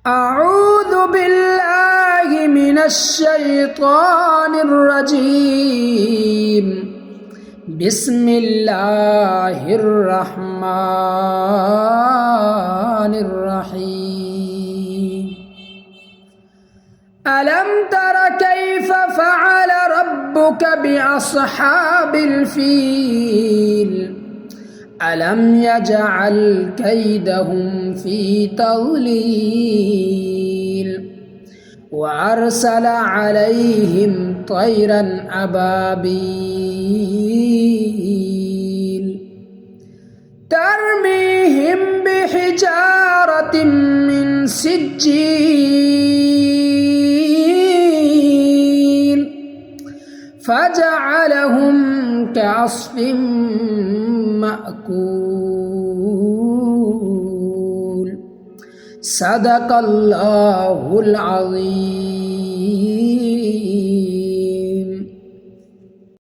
أعوذ بالله من الشيطان الرجيم. بسم الله الرحمن الرحيم. ألم تر كيف فعل ربك بأصحاب الفيل؟ ألم يجعل كيدهم في تضليل وأرسل عليهم طيرا أبابيل ترميهم بحجارة من سجيل فجعلهم كعصف مأكول. صدق الله العظيم.